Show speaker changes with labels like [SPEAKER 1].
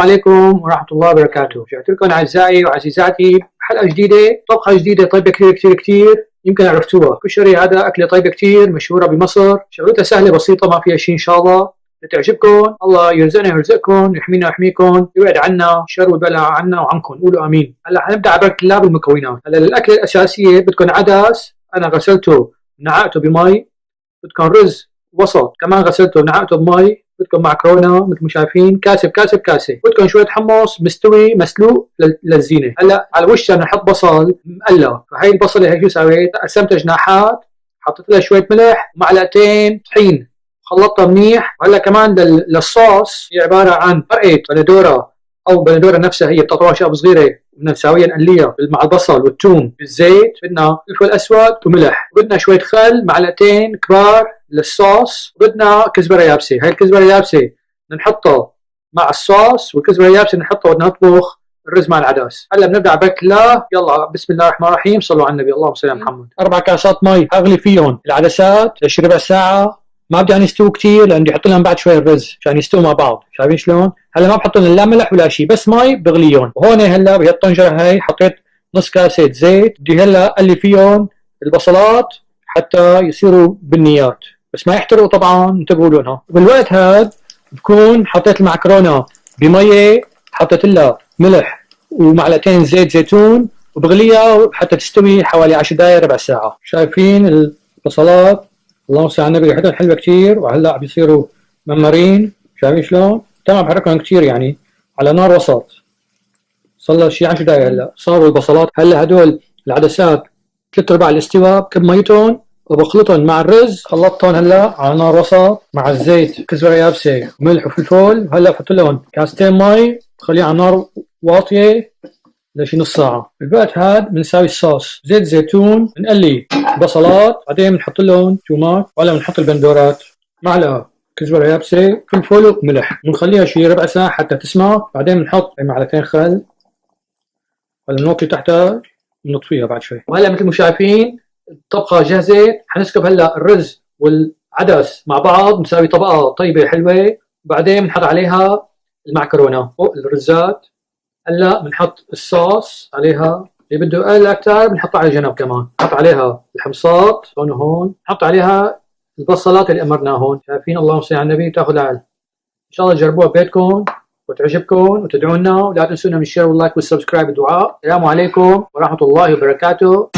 [SPEAKER 1] عليكم ورحمة الله وبركاته. رجعت لكم أعزائي وعزيزاتي حلقة جديدة، طبخة جديدة طيبة كثير كثير كثير، يمكن عرفتوها. كشري هذا أكلة طيبة كثير مشهورة بمصر، شغلتها سهلة بسيطة ما فيها شيء إن شاء الله بتعجبكم. الله يرزقنا ويرزقكم، يحمينا ويحميكم، يبعد عنا شر والبلاء عنا وعنكم، قولوا آمين. هلا حنبدأ على بركة الله بالمكونات. هلا للأكلة الأساسية بدكم عدس، أنا غسلته ونقعته بمي. بدكم رز وسط كمان غسلته ونقعته بمي. بدكم معكرونه مثل ما شايفين، كاسه بكاسه بكاسه. بدكم شويه حمص مستوي مسلوق للزينه. هلا على وشها نحط بصل مقلى، فهي البصله هيك شو سويت؟ قسمتها جناحات، حطيت لها شويه ملح ومعلقتين طحين، خلطتها منيح. وهلا كمان للصوص هي عباره عن مرقه بندوره او بندوره نفسها، هي بتقطعوها شقف صغيره بدنا نساويها نقليها مع البصل والثوم بالزيت. بدنا فلفل اسود وملح، بدنا شويه خل معلقتين كبار للصوص، بدنا كزبره يابسه. هاي الكزبره يابسه نحطها مع الصوص، والكزبره يابسه نحطها بدنا نطبخ الرز مع العدس. هلا بنبدا على بركه الله. يلا بسم الله الرحمن الرحيم، صلوا على النبي اللهم صل على محمد. 4 كاسات مي اغلي فيهم العدسات لشي ربع ساعه. ما بدي يستووا كثير لان بدي احط لهم بعد شوي الرز عشان يستووا مع بعض. شايفين شلون؟ هلا ما بحط لهم لا ملح ولا شيء، بس مي بغليهم. وهون هلا بهالطنجره هي حطيت نص كاسه زيت. بدي هلا اقلي فيهم البصلات حتى يصيروا بنيات، بس ما يحترقوا طبعا، انتبهوا لونها. بالوقت هذا بكون حطيت المعكرونه بميه، حطيت لها ملح ومعلقتين زيت زيتون، وبغليها حتى تستوي حوالي 10 دقائق ربع ساعه. شايفين البصلات؟ اللهم صل على النبي، ريحتهم حلوه كثير، وهلا عم بيصيروا ممرين. شايفين شلون؟ تمام، بحركهم كثير يعني على نار وسط. صار له شي 10 دقائق هلا صاروا البصلات. هلا هدول العدسات 3/4 الاستواء، بكب ميتهم وبخلطهم مع الرز. خلطتهم هلا على نار وسط مع الزيت، كزبره يابسه وملح وفلفل. هلا بحط لهم كاستين مي، بخليها على نار واطيه لشي نص ساعه. بالوقت هذا بنساوي الصوص، زيت زيتون، بنقلي بصلات، بعدين بنحط لهم تومات، وهلا بنحط البندورات، معلقه كزبره يابسه، فلفل وملح، بنخليها شي ربع ساعه حتى تسمع. بعدين بنحط معلقتين خل، هلا بنوطي تحتها بنطفيها بعد شوي. وهلا مثل ما شايفين الطبخه جاهزه. حنسكب هلا الرز والعدس مع بعض، نساوي طبقه طيبه حلوه. بعدين بنحط عليها المعكرونه فوق الرزات. هلا بنحط الصوص عليها، اللي بده اقل اكثر بنحطها على جنب كمان. نحط عليها الحمصات هون وهون، نحط عليها البصلات اللي امرناها هون. شايفين؟ اللهم صل على النبي. بتاخذ عقل. ان شاء الله تجربوها ببيتكم وتعجبكم وتدعونا، ولا تنسونا من الشير واللايك والسبسكرايب والدعاء. السلام عليكم ورحمه الله وبركاته.